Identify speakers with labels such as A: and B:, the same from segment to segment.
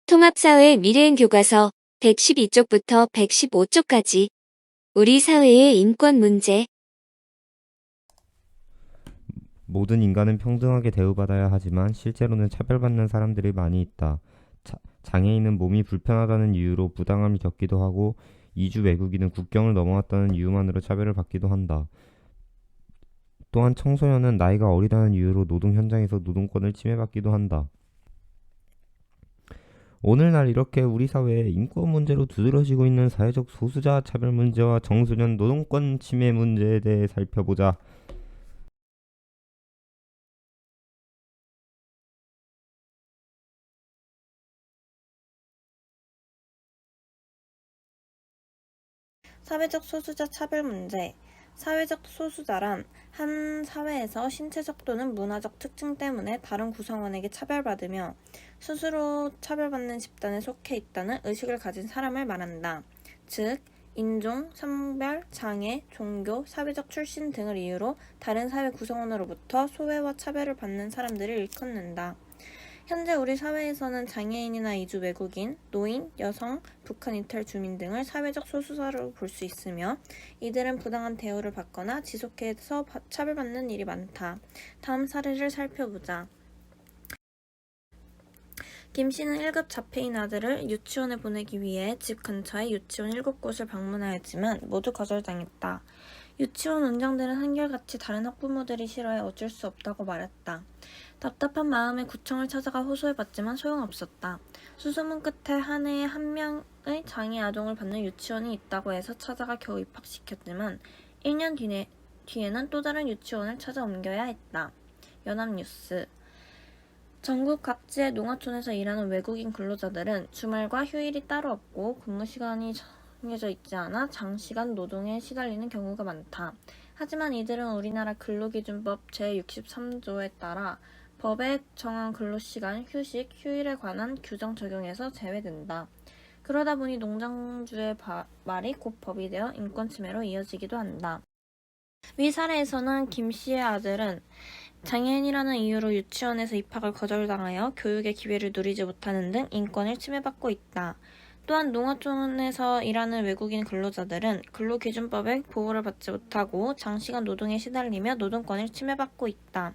A: 통합사회 미래행 교과서 112쪽부터 115쪽까지 우리 사회의 인권 문제.
B: 모든 인간은 평등하게 대우받아야 하지만 실제로는 차별받는 사람들이 많이 있다. 장애인은 몸이 불편하다는 이유로 부당함을 겪기도 하고 이주 외국인은 국경을 넘어왔다는 이유만으로 차별을 받기도 한다. 또한 청소년은 나이가 어리다는 이유로 노동 현장에서 노동권을 침해받기도 한다. 오늘날 이렇게 우리 사회에 인권 문제로 두드러지고 있는 사회적 소수자 차별 문제와 청소년 노동권 침해 문제에 대해 살펴보자.
C: 사회적 소수자 차별 문제. 사회적 소수자란 한 사회에서 신체적 또는 문화적 특징 때문에 다른 구성원에게 차별받으며 스스로 차별받는 집단에 속해 있다는 의식을 가진 사람을 말한다. 즉, 인종, 성별, 장애, 종교, 사회적 출신 등을 이유로 다른 사회 구성원으로부터 소외와 차별을 받는 들을 일컫는다. 현재 우리 사회에서는 장애인이나 이주 외국인, 노인, 여성, 북한 이탈 주민 등을 사회적 소수자로 볼 수 있으며 이들은 부당한 대우를 받거나 지속해서 차별받는 일이 많다. 다음 사례를 살펴보자. 김 씨는 1급 자폐인 아들을 유치원에 보내기 위해 집 근처의 유치원 7곳을 방문하였지만 모두 거절당했다. 유치원 원장들은 한결같이 다른 학부모들이 싫어해 어쩔 수 없다고 말했다. 답답한 마음에 구청을 찾아가 호소해봤지만 소용없었다. 수소문 끝에 한 해에 한 명의 장애 아동을 받는 유치원이 있다고 해서 찾아가 겨우 입학시켰지만 1년 뒤에는 또 다른 유치원을 찾아 옮겨야 했다. 연합뉴스. 전국 각지의 농어촌에서 일하는 외국인 근로자들은 주말과 휴일이 따로 없고 근무 시간이 정해져 있지 않아 장시간 노동에 시달리는 경우가 많다. 하지만 이들은 우리나라 근로기준법 제63조에 따라 법에 정한 근로시간, 휴식, 휴일에 관한 규정 적용에서 제외된다. 그러다 보니 농장주의 말이 곧 법이 되어 인권침해로 이어지기도 한다. 위 사례에서는 김 씨의 아들은 장애인이라는 이유로 유치원에서 입학을 거절당하여 교육의 기회를 누리지 못하는 등 인권을 침해받고 있다. 또한 농어촌에서 일하는 외국인 근로자들은 근로기준법의 보호를 받지 못하고 장시간 노동에 시달리며 노동권을 침해받고 있다.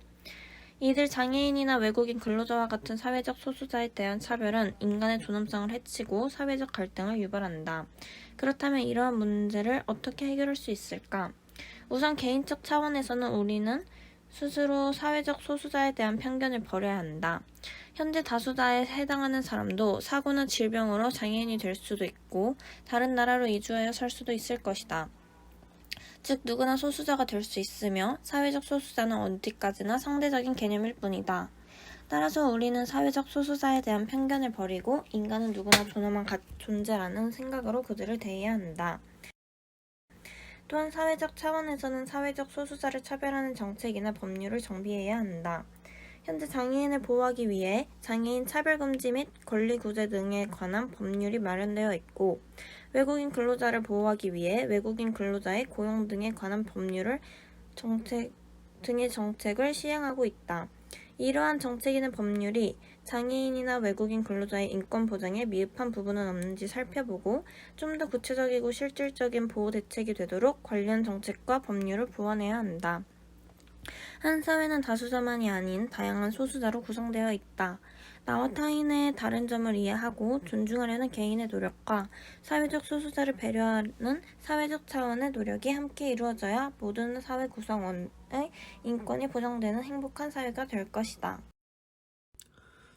C: 이들 장애인이나 외국인 근로자와 같은 사회적 소수자에 대한 차별은 인간의 존엄성을 해치고 사회적 갈등을 유발한다. 그렇다면 이러한 문제를 어떻게 해결할 수 있을까? 우선 개인적 차원에서는 우리는 스스로 사회적 소수자에 대한 편견을 버려야 한다. 현재 다수자에 해당하는 사람도 사고나 질병으로 장애인이 될 수도 있고 다른 나라로 이주하여 살 수도 있을 것이다. 즉 누구나 소수자가 될 수 있으며 사회적 소수자는 어디까지나 상대적인 개념일 뿐이다. 따라서 우리는 사회적 소수자에 대한 편견을 버리고 인간은 누구나 존엄한 존재라는 생각으로 그들을 대해야 한다. 또한 사회적 차원에서는 사회적 소수자를 차별하는 정책이나 법률을 정비해야 한다. 현재 장애인을 보호하기 위해 장애인 차별금지 및 권리구제 등에 관한 법률이 마련되어 있고 외국인 근로자를 보호하기 위해 외국인 근로자의 고용 등에 관한 정책을 시행하고 있다. 이러한 정책이나 법률이 장애인이나 외국인 근로자의 인권 보장에 미흡한 부분은 없는지 살펴보고 좀 더 구체적이고 실질적인 보호 대책이 되도록 관련 정책과 법률을 보완해야 한다. 한 사회는 다수자만이 아닌 다양한 소수자로 구성되어 있다. 나와 타인의 다른 점을 이해하고 존중하려는 개인의 노력과 사회적 소수자를 배려하는 사회적 차원의 노력이 함께 이루어져야 모든 사회 구성원의 인권이 보장되는 행복한 사회가 될 것이다.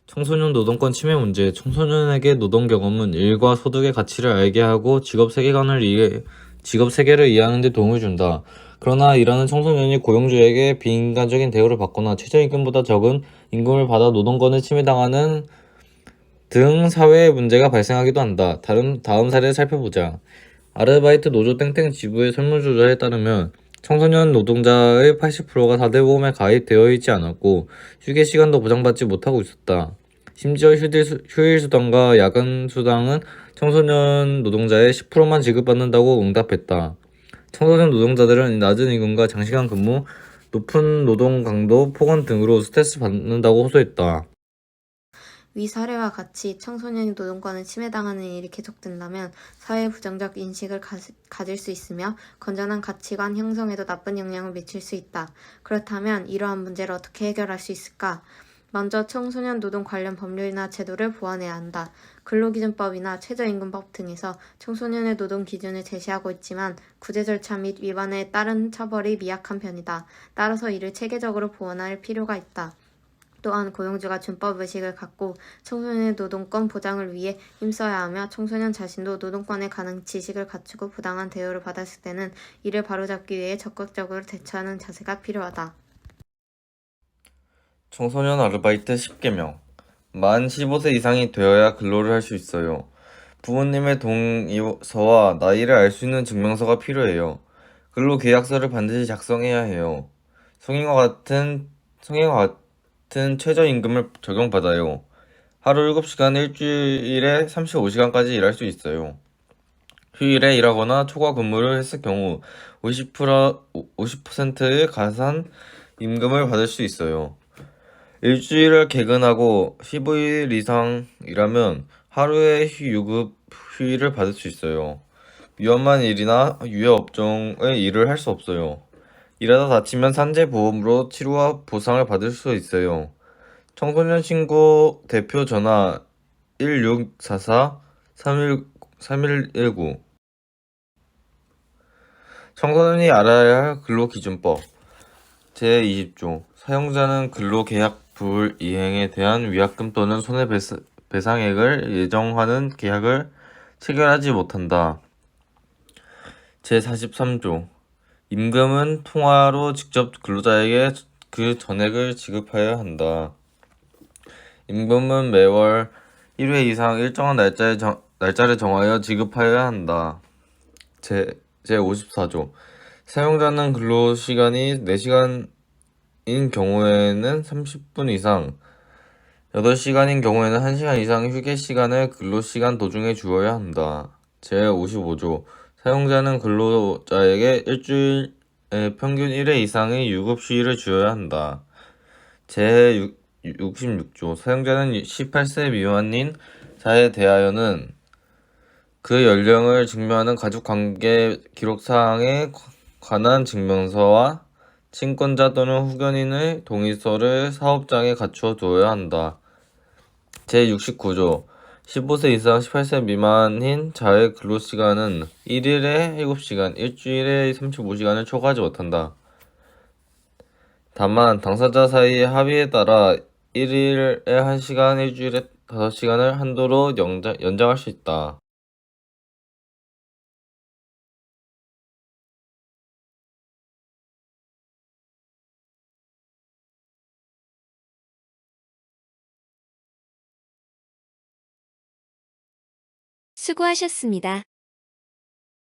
D: 청소년 노동권 침해 문제. 청소년에게 노동 경험은 일과 소득의 가치를 알게 하고 직업 세계를 이해하는 데 도움을 준다. 그러나 일하는 청소년이 고용주에게 비인간적인 대우를 받거나 최저임금보다 적은 임금을 받아 노동권을 침해당하는 등 사회의 문제가 발생하기도 한다. 다음 사례를 살펴보자. 아르바이트 노조 땡땡 지부의 설문조사에 따르면 청소년 노동자의 80%가 사대보험에 가입되어 있지 않았고 휴게 시간도 보장받지 못하고 있었다. 심지어 휴일수당과 야근수당은 청소년 노동자의 10%만 지급받는다고 응답했다. 청소년 노동자들은 낮은 임금과 장시간 근무, 높은 노동 강도, 폭언 등으로 스트레스 받는다고 호소했다.
E: 위 사례와 같이 청소년이 노동권을 침해당하는 일이 계속된다면 사회에 부정적 인식을 가질 수 있으며 건전한 가치관 형성에도 나쁜 영향을 미칠 수 있다. 그렇다면 이러한 문제를 어떻게 해결할 수 있을까? 먼저 청소년 노동 관련 법률이나 제도를 보완해야 한다. 근로기준법이나 최저임금법 등에서 청소년의 노동 기준을 제시하고 있지만 구제 절차 및 위반에 따른 처벌이 미약한 편이다. 따라서 이를 체계적으로 보완할 필요가 있다. 또한 고용주가 준법의식을 갖고 청소년의 노동권 보장을 위해 힘써야 하며 청소년 자신도 노동권에 관한 지식을 갖추고 부당한 대우를 받았을 때는 이를 바로잡기 위해 적극적으로 대처하는 자세가 필요하다.
F: 청소년 아르바이트 10개명. 만 15세 이상이 되어야 근로를 할 수 있어요. 부모님의 동의서와 나이를 알 수 있는 증명서가 필요해요. 근로계약서를 반드시 작성해야 해요. 성인과 같은 최저임금을 적용받아요. 하루 7시간 일주일에 35시간까지 일할 수 있어요. 휴일에 일하거나 초과 근무를 했을 경우 50%의 가산 임금을 받을 수 있어요. 일주일을 개근하고 15일 이상 일하면 하루의 유급 휴일을 받을 수 있어요. 위험한 일이나 유해 업종의 일을 할 수 없어요. 일하다 다치면 산재보험으로 치료와 보상을 받을 수 있어요. 청소년 신고 대표 전화 1644-3119. 청소년이 알아야 할 근로기준법 제20조. 사용자는 근로계약 불이행에 대한 위약금 또는 손해배상액을 예정하는 계약을 체결하지 못한다. 제43조. 임금은 통화로 직접 근로자에게 그 전액을 지급하여야 한다. 임금은 매월 1회 이상 일정한 날짜를 정하여 지급하여야 한다. 제54조. 사용자는 근로시간이 4시간인 경우에는 30분 이상, 8시간인 경우에는 1시간 이상 휴게시간을 근로시간 도중에 주어야 한다. 제55조. 사용자는 근로자에게 일주일에 평균 1회 이상의 유급휴일을 주어야 한다. 제66조. 사용자는 18세 미만인 자에 대하여는 그 연령을 증명하는 가족관계 기록사항에 관한 증명서와 친권자 또는 후견인의 동의서를 사업장에 갖추어 두어야 한다. 제69조. 15세 이상 18세 미만인 자의 근로시간은 1일에 7시간, 일주일에 35시간을 초과하지 못한다. 다만 당사자 사이의 합의에 따라 1일에 1시간, 일주일에 5시간을 한도로 연장할 수 있다.
A: 수고하셨습니다.